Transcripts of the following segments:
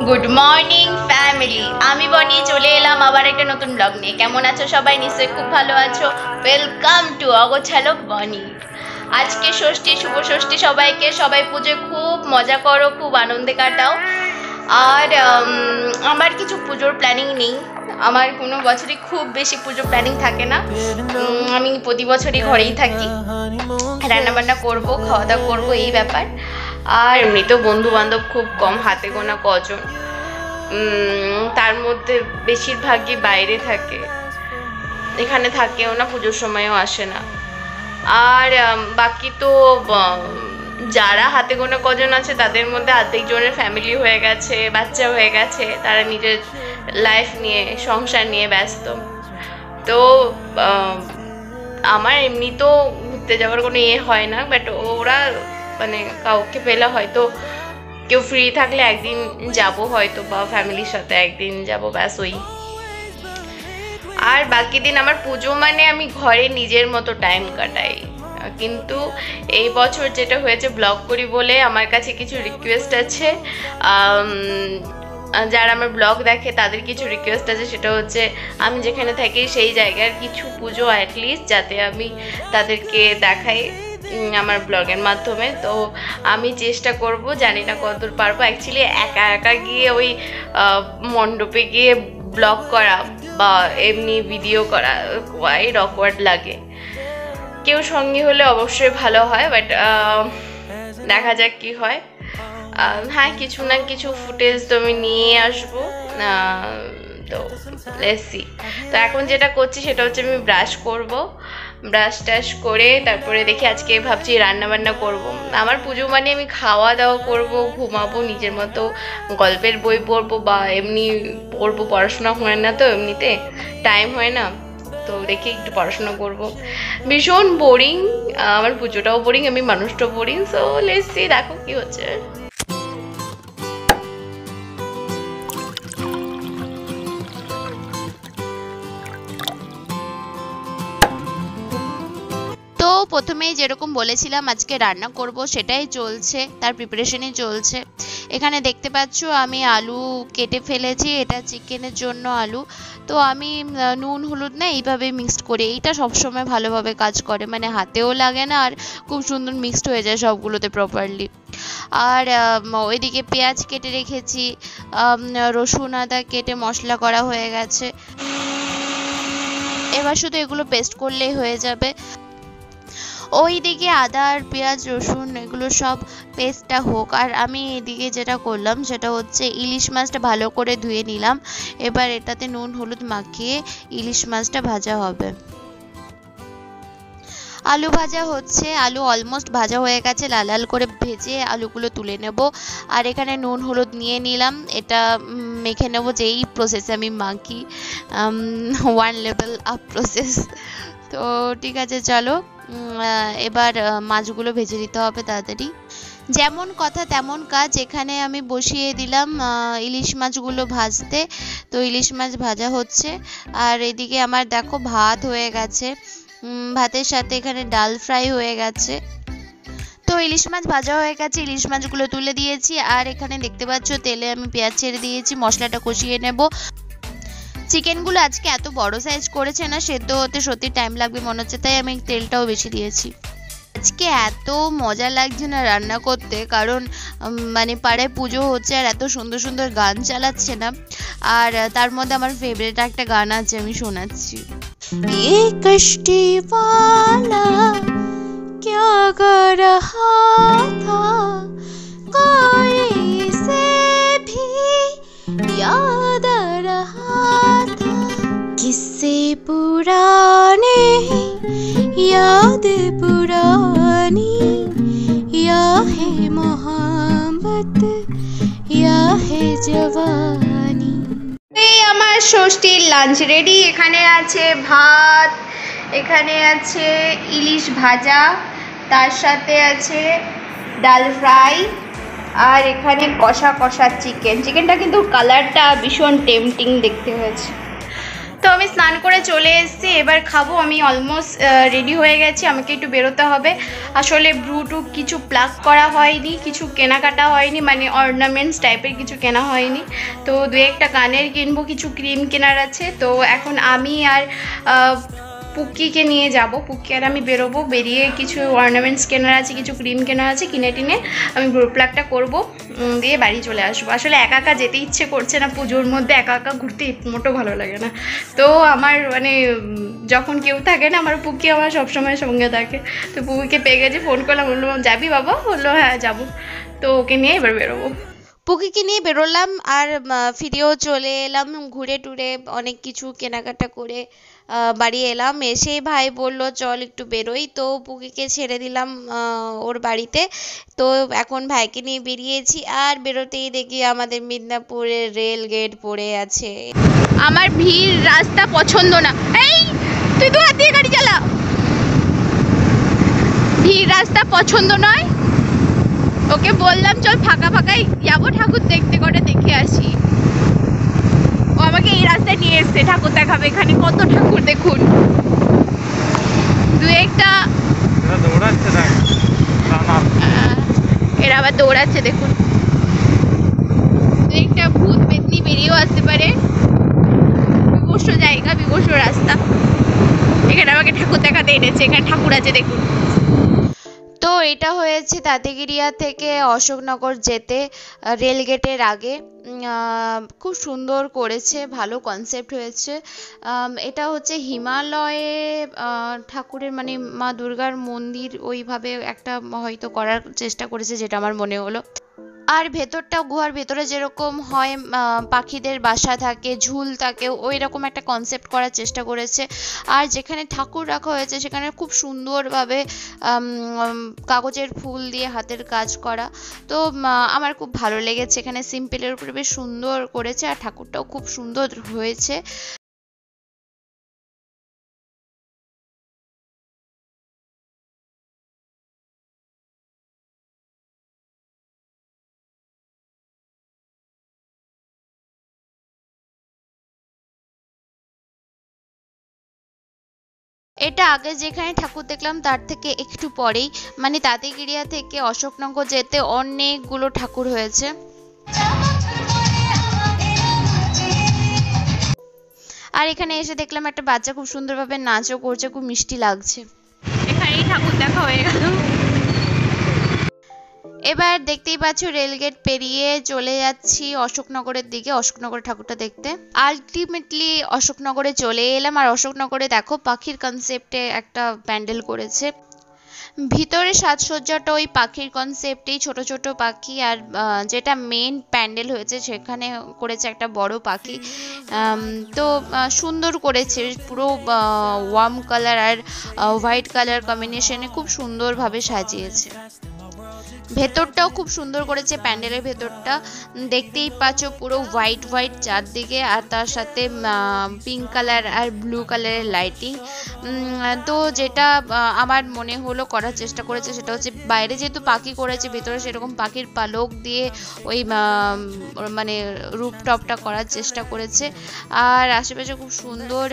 Good morning family, আমি বনি চলে এলাম আবার একটা নতুন ব্লগ নিয়ে। কেমন আছো সবাই? নিশ্চয়ই খুব ভালো আছো। ওয়েলকাম টু অগোছালো বনি। আজকে ষষ্ঠী, শুভ ষষ্ঠী সবাইকে। সবাই পুজোয় খুব মজা করো, খুব আনন্দে কাটাও। আর আমার কিছু পুজোর প্ল্যানিং নেই। আমার কোনো বছরই খুব বেশি পুজো প্ল্যানিং থাকে না। আমি প্রতি বছরই ঘরেই থাকি, রান্নাবান্না করবো, খাওয়া দাওয়া করবো, এই ব্যাপার। আর এমনিতেও বন্ধু বান্ধব খুব কম, হাতে গোনা কজন, তার মধ্যে বেশিরভাগই বাইরে থাকে, এখানে থাকেও না, পুজোর সময়ও আসে না। আর বাকি তো যারা হাতে গোনা কজন আছে তাদের মধ্যে অর্ধেক জনের ফ্যামিলি হয়ে গেছে, বাচ্চা হয়ে গেছে, তারা নিজের লাইফ নিয়ে, সংসার নিয়ে ব্যস্ত। তো আমার এমনি তো ঘুরতে যাওয়ার কোনো ইয়ে হয় না, বাট ওরা মানে কাউকে পেলে হয়তো কেউ ফ্রি থাকলে একদিন যাব হয়তো, বা ফ্যামিলির সাথে একদিন যাব, ব্যাস ওই। আর বাকি দিন আমার পুজো মানে আমি ঘরে নিজের মতো টাইম কাটাই। কিন্তু এই বছর যেটা হয়েছে, ব্লগ করি বলে আমার কাছে কিছু রিকোয়েস্ট আছে। যারা আমার ব্লগ দেখে তাদের কিছু রিকোয়েস্ট আছে, সেটা হচ্ছে আমি যেখানে থাকি সেই জায়গার কিছু পুজো অ্যাটলিস্ট যাতে আমি তাদেরকে দেখাই আমার ব্লগের মাধ্যমে। তো আমি চেষ্টা করব, জানি না কতদূর পারবো। অ্যাকচুয়ালি একা একা গিয়ে ওই মণ্ডপে গিয়ে ব্লগ করা বা এমনি ভিডিও করা কোয়াইট অকওয়ার্ড লাগে। কেউ সঙ্গী হলে অবশ্যই ভালো হয়, বাট দেখা যাক কি হয়। হ্যাঁ, কিছু না কিছু ফুটেজ তো আমি নিয়ে আসবো, তো লেটস সি। তো এখন যেটা করছি সেটা হচ্ছে আমি ব্রাশ করব, ব্রাশ টাশ করে তারপরে দেখি, আজকে ভাবছি রান্না বান্না করব। আমার পুজো মানে আমি খাওয়া দাওয়া করব, ঘুমাবো, নিজের মতো গল্পের বই পড়বো, বা এমনি পড়বো। পড়াশোনা হয় না তো, এমনিতে টাইম হয় না, তো দেখি একটু পড়াশোনা করব। ভীষণ বোরিং, আমার পুজোটাও বোরিং, আমি মানুষটাও বোরিং। সো লেটস সি, দেখো কি হচ্ছে। তো প্রথমেই যেরকম বলেছিলাম আজকে রান্না করব, সেটাই চলছে, তার প্রিপারেশনই চলছে। এখানে দেখতে পাচ্ছ আমি আলু কেটে ফেলেছি, এটা চিকেনের জন্য আলু। তো আমি নুন হলুদ না এইভাবে মিক্সড করি, এইটা সবসময় ভালোভাবে কাজ করে, মানে হাতেও লাগে না, আর খুব সুন্দর মিক্সড হয়ে যায় সবগুলোতে প্রপারলি। আর ওইদিকে পেঁয়াজ কেটে রেখেছি, রসুন আদা কেটে মশলা করা হয়ে গেছে। এবার শুধু এগুলো পেস্ট করলেই হয়ে যাবে। ওইদিকে আদা আর পেঁয়াজ রসুন এগুলো সব পেস্টটা হোক, আর আমি এদিকে যেটা করলাম সেটা হচ্ছে ইলিশ মাছটা ভালো করে ধুয়ে নিলাম। এবার এটাতে নুন হলুদ মাখিয়ে ইলিশ মাছটা ভাজা হবে। আলু ভাজা হচ্ছে, আলু অলমোস্ট ভাজা হয়ে গেছে, লাল লাল করে ভেজে আলুগুলো তুলে নেব। আর এখানে নুন হলুদ নিয়ে নিলাম, এটা মেখে নেব, যেই প্রসেসে আমি মাখি, ওয়ান লেভেল আপ প্রসেস। তো ঠিক আছে, চলো এবার মাছগুলো ভেজে দিতে হবে তাড়াতাড়ি। যেমন কথা তেমন কাজ, এখানে আমি বসিয়ে দিলাম ইলিশ মাছগুলো ভাজতে। তো ইলিশ মাছ ভাজা হচ্ছে, আর এদিকে আমার দেখো ভাত হয়ে গেছে, ভাতের সাথে এখানে ডাল ফ্রাই হয়ে গেছে। তো ইলিশ মাছ ভাজা হয়ে গেছে, ইলিশ মাছগুলো তুলে দিয়েছি। আর এখানে দেখতে পাচ্ছ তেলে আমি পেঁয়াজ ছেড়ে দিয়েছি, মশলাটা কষিয়ে নেব। চিকেনগুলো আজকে এত বড় সাইজ করেছে না, সেদ্ধ হতে সত্যি টাইম লাগবে মনে হচ্ছে, তাই আমি তেলটাও বেশি দিয়েছি। আজকে এত মজা লাগছে না রান্না করতে, কারণ মানে পাড়ায় পুজো হচ্ছে আর এত সুন্দর সুন্দর গান চালাচ্ছে না। আর তার মধ্যে আমার ফেভারিট একটা গান আছে, আমি শোনাচ্ছি। ये कश्ती वाला क्या कर रहा था, कोई से भी याद आ रहा था, किस्से पुराने याद पुरानी, या है मोहब्बत या है जवानी। এই আমার ষষ্ঠীর লাঞ্চ রেডি। এখানে আছে ভাত, এখানে আছে ইলিশ ভাজা, তার সাথে আছে ডাল ফ্রাই, আর এখানে কষা কষা চিকেন। চিকেনটা কিন্তু কালারটা ভীষণ টেম্পটিং দেখতে হয়েছে। তো আমি স্নান করে চলে এসেছি, এবার খাবো। আমি অলমোস্ট রেডি হয়ে গেছি, আমাকে একটু বেরোতে হবে। আসলে ব্রুটু কিছু প্লাগ করা হয়নি, কিছু কেনাকাটা হয়নি, মানে অর্নামেন্টস টাইপের কিছু কেনা হয়নি। তো দু একটা কানের কিনবো, কিছু ক্রিম কেনার আছে। তো এখন আমি আর পুক্কিকে নিয়ে যাব, পুক্কি আর আমি বেরোবো। বেরিয়ে কিছু অর্নামেন্টস কেনার আছে, কিছু ক্রিম কেনার আছে, কিনে টিনে আমি ব্রু প্লাগটা করবো, দিয়ে বাড়ি চলে আসবো। আসলে একা একা যেতে ইচ্ছে করছে না, পুজোর মধ্যে একা একা ঘুরতে মোটেও ভালো লাগে না। তো আমার মানে যখন কেউ থাকে না, আমার পুক্কি আমার সবসময় সঙ্গে থাকে। তো পুক্কিকে পেয়ে গেছি, ফোন করলাম, বললো যাবি বাবা? বললো হ্যাঁ যাবো। তো ওকে নিয়ে এবার বেরোবো। পুকিকে নিয়ে বেরোলাম আর ফিরেও চলে এলাম, ঘুরে টুরে অনেক কিছু কেনাকাটা করে বাড়ি এলাম। এসে ভাই বলল চল একটু বেরোই, তো পুকিকে ছেড়ে দিলাম ওর বাড়িতে। তো এখন ভাইকে নিয়ে বেরিয়েছি, আর বেরোতেই দেখি আমাদের মিদনাপুরের রেল গেট পড়ে আছে। আমার ভিড় রাস্তা পছন্দ না। এই তুই তো হাত দিয়ে গাড়ি চালা। ভিড় রাস্তা পছন্দ নয়, ওকে বললাম চল ফাঁকা ফাঁকাই যাবো, ঠাকুর দেখতে, করে দেখে আসি। ও আমাকে এই রাস্তায় নিয়ে এসছে, ঠাকুর দেখাবে। এখানে কত ঠাকুর দেখুন, দু একটা এরা আবার দৌড়াচ্ছে দেখুন। দু একটা ভূত পেতনি বেরিয়েও আসতে পারে। বিভৎস জায়গা, বিভৎস রাস্তা। এখানে আমাকে ঠাকুর দেখাতে এনেছে, এখানে ঠাকুর আছে দেখুন। তো এটা হয়েছে তাঁতিগিরিয়া থেকে অশোকনগর যেতে রেলগেটের আগে। খুব সুন্দর করেছে, ভালো কনসেপ্ট হয়েছে। এটা হচ্ছে হিমালয়ে ঠাকুরের মানে মা দুর্গার মন্দির ওইভাবে একটা হয়তো করার চেষ্টা করেছে, যেটা আমার মনে হলো। আর ভেতরটা গুহার ভেতরে যেরকম হয় পাখিদের বাসা থাকে, ঝুল থাকে, ওই রকম একটা কনসেপ্ট করার চেষ্টা করেছে। আর যেখানে ঠাকুর রাখা হয়েছে সেখানে খুব সুন্দরভাবে কাগজের ফুল দিয়ে হাতের কাজ করা। তো আমার খুব ভালো লেগেছে, এখানে সিম্পলের উপরে বেশ সুন্দর করেছে, আর ঠাকুরটাও খুব সুন্দর হয়েছে। এটা আগে যেখানে ঠাকুর দেখলাম তার থেকে একটু পরেই, মানে তাঁতিগিরিয়া থেকে অশোকনগর যেতে অনেকগুলো ঠাকুর হয়েছে। আর এখানে এসে দেখলাম একটা বাচ্চা খুব সুন্দরভাবে নাচও করছে, খুব মিষ্টি লাগছে। এখানেই ঠাকুর দেখা হয়ে গেল। এবার দেখতেই পাচ্ছ রেলগেট পেরিয়ে চলে যাচ্ছি অশোকনগরের দিকে, অশোকনগর ঠাকুরটা দেখতে। আলটিমেটলি অশোকনগরে চলে এলাম, আর অশোকনগরে দেখো পাখির কনসেপ্টে একটা প্যান্ডেল করেছে। ভিতরে সাজসজ্জাটা ওই পাখির কনসেপ্টেই, ছোট ছোট পাখি। আর যেটা মেন প্যান্ডেল হয়েছে সেখানে করেছে একটা বড় পাখি। তো সুন্দর করেছে, পুরো ওয়ার্ম কালার আর হোয়াইট কালার কম্বিনেশনে খুব সুন্দরভাবে সাজিয়েছে। ভেতরটাও খুব সুন্দর করেছে, প্যান্ডেলের ভেতরটা দেখতেই পাচ্ছ পুরো হোয়াইট হোয়াইট চারদিকে, আর তার সাথে পিঙ্ক কালার আর ব্লু কালারের লাইটিং। তো যেটা আমার মনে হলো করার চেষ্টা করেছে সেটা হচ্ছে বাইরে যেহেতু পাখি করেছে, ভেতরে সেরকম পাখির পালক দিয়ে ওই মানে রূপটপটা করার চেষ্টা করেছে। আর আশেপাশে খুব সুন্দর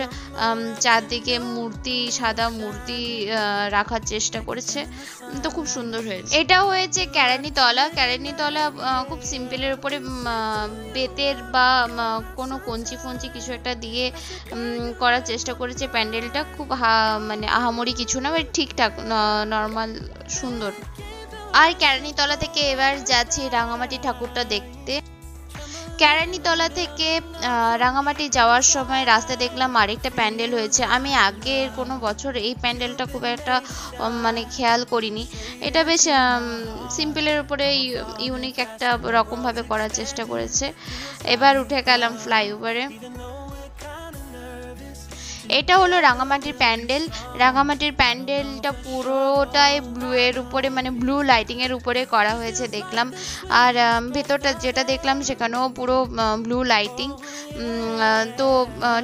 চারদিকে মূর্তি, সাদা মূর্তি রাখার চেষ্টা করেছে। তো খুব সুন্দর হয়েছে। এটা হয়েছে কেরানিতলা। কেরানিতলা খুব সিম্পলের উপরে বেতের বা কোনো কঞ্চি ফঞ্চি কিছু একটা দিয়ে করার চেষ্টা করেছে প্যান্ডেলটা। খুব মানে আহামরি কিছু না, ঠিকঠাক নর্মাল সুন্দর। আর কেরানিতলা থেকে এবার যাচ্ছি রাঙামাটি ঠাকুরটা দেখতে। কেরানিতলা থেকে রাঙামাটি যাওয়ার সময় রাস্তায় দেখলাম আরেকটা প্যান্ডেল হয়েছে। আমি আগের কোনো বছর এই প্যান্ডেলটা খুব একটা মানে খেয়াল করিনি। এটা বেশ সিম্পলের উপরে ইউনিক একটা রকমভাবে করার চেষ্টা করেছে। এবার উঠে গেলাম ফ্লাইওভারে। এটা হলো রাঙামাটির প্যান্ডেল। রাঙামাটির প্যান্ডেলটা পুরোটাই ব্লু এর উপরে, মানে ব্লু লাইটিং এর উপরে করা হয়েছে দেখলাম। আর ভেতরটা যেটা দেখলাম সেখানেও পুরো ব্লু লাইটিং। তো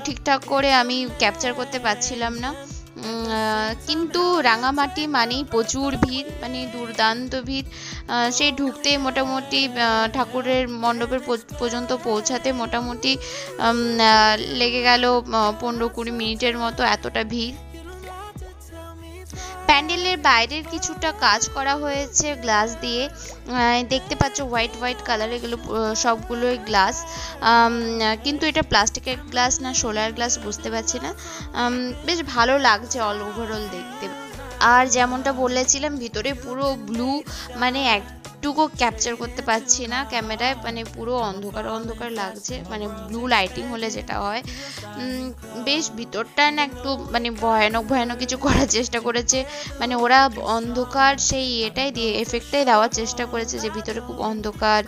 ঠিকঠাক করে আমি ক্যাপচার করতে পারছিলাম না। কিন্তু রাঙামাটি মানেই প্রচুর ভিড়, মানে দুর্দান্ত ভিড়। সেই ঢুকতে মোটামুটি ঠাকুরের মণ্ডপের পর্যন্ত পৌঁছাতে মোটামুটি লেগে গেল 15-20 মিনিটের মতো, এতটা ভিড়। প্যান্ডেলের বাইরের কিছুটা কাজ করা হয়েছে গ্লাস দিয়ে, দেখতে পাচ্ছ হোয়াইট হোয়াইট কালার, এগুলো সবগুলোই গ্লাস, কিন্তু এটা প্লাস্টিকের গ্লাস না সোলার গ্লাস বুঝতে পারছি না। বেশ ভালো লাগছে ওভারঅল দেখতে। আর যেমনটা বলেছিলাম ভিতরে পুরো ব্লু, মানে একটুকু ক্যাপচার করতে পারছি না ক্যামেরায়, মানে পুরো অন্ধকার অন্ধকার লাগছে, মানে ব্লু লাইটিং হলে যেটা হয়। বেশ ভিতরটা না একটু মানে ভয়ানক ভয়ানক কিছু করার চেষ্টা করেছে, মানে ওরা অন্ধকার সেই এটাই দিয়ে এফেক্টটাই দেওয়ার চেষ্টা করেছে যে ভিতরে খুব অন্ধকার,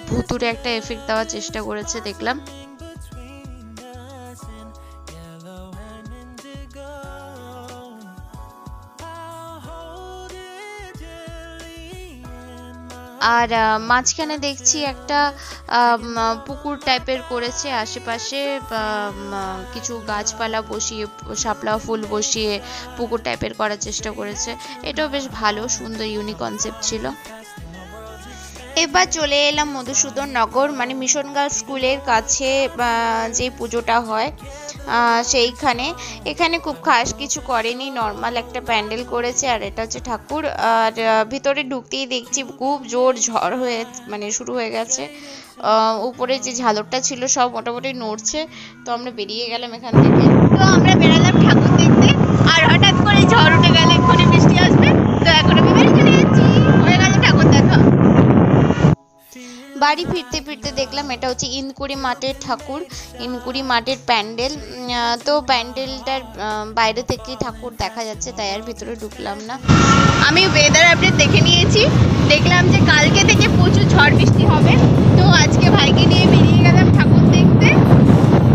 ভুতুরে একটা এফেক্ট দেওয়ার চেষ্টা করেছে দেখলাম। আর মাঝখানে দেখছি একটা পুকুর টাইপের করেছে, আশেপাশে কিছু গাছপালা বসিয়ে, শাপলা ফুল বসিয়ে পুকুর টাইপের করার চেষ্টা করেছে। এটাও বেশ ভালো, সুন্দর ইউনিক কনসেপ্ট ছিল। এবার চলে এলাম মধুসূদন নগর, মানে মিশন গার্লস স্কুলের কাছে যে পুজোটা হয় সেইখানে। এখানে খুব খাস কিছু করেনি, নর্মাল একটা প্যান্ডেল করেছে, আর এটা হচ্ছে ঠাকুর। আর ভিতরে ঢুকতেই দেখছি খুব জোর ঝড় হয়ে মানে শুরু হয়ে গেছে, উপরে যে ঝালরটা ছিল সব মোটামুটি নড়ছে। তো আমরা বেরিয়ে গেলাম এখান থেকে। তো আমরা বেরালাম ঠাকুর দেখতে, আর হঠাৎ করে ঝড় উঠে গেল, এক্ষুনি বৃষ্টি আসবে। তো এখন আমি বাড়ি চলে যাচ্ছি, হয়ে গেল ঠাকুর দেখা। বাড়ি ফিরতে ফিরতে দেখলাম এটা হচ্ছে ইনকুড়ি মাঠের ঠাকুর, ইনকুড়ি মাঠের প্যান্ডেল। তো প্যান্ডেলটার বাইরে থেকে ঠাকুর দেখা যাচ্ছে, তাই আর ভিতরে ঢুকলাম না। আমি ওয়েদার আপডেট দেখে নিয়েছি, দেখলাম যে কালকে থেকে প্রচুর ঝড় বৃষ্টি হবে। তো আজকে ভাইকে নিয়ে বেরিয়ে গেলাম ঠাকুর দেখতে।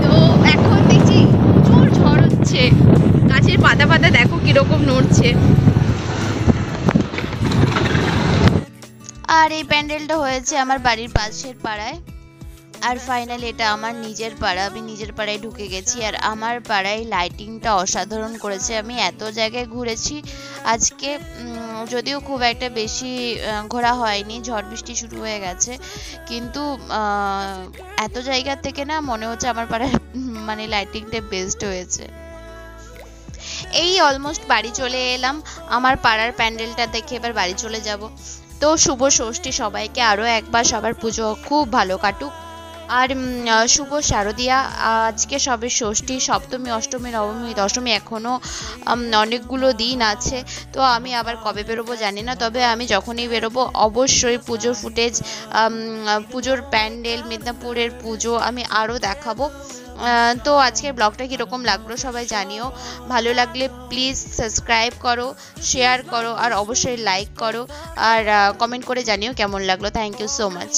তো এখন দেখছি প্রচুর ঝড় হচ্ছে, গাছের পাতা পাতা দেখো কিরকম নড়ছে। আর এই প্যান্ডেলটা হয়েছে আমার বাড়ির পাশের পাড়ায়। আর ফাইনালি এটা আমার নিজের পাড়া, আমি নিজের পাড়ায় ঢুকে গেছি। আর আমার পাড়ায় লাইটিংটা অসাধারণ করেছে। আমি এত জায়গায় ঘুরেছি আজকে, যদিও খুব একটা বেশি ঘোরা হয়নি, ঝড় বৃষ্টি শুরু হয়ে গেছে, কিন্তু এত জায়গা থেকে না মনে হচ্ছে আমার পাড়ায় মানে লাইটিংটা বেস্ট হয়েছে। এই অলমোস্ট বাড়ি চলে এলাম, আমার পাড়ার প্যান্ডেলটা দেখে এবার বাড়ি চলে যাব। তো শুভ ষষ্ঠী সবাইকে, আরও একবার সবার পুজো খুব ভালো কাটুক। আর শুভ শারদিয়া, আজকে সবে ষষ্ঠী, সপ্তমী, অষ্টমী, নবমী, দশমী, এখনও অনেকগুলো দিন আছে। তো আমি আবার কবে বেরোবো জানি না, তবে আমি যখনই বেরোবো অবশ্যই পুজোর ফুটেজ, পুজোর প্যান্ডেল, মেদিনীপুরের পুজো আমি আরও দেখাবো। তো আজকের ব্লগটা কীরকম লাগলো সবাই জানিও, ভালো লাগলে প্লিজ সাবস্ক্রাইব করো, শেয়ার করো, আর অবশ্যই লাইক করো, আর কমেন্ট করে জানিও কেমন লাগলো। Thank you so much.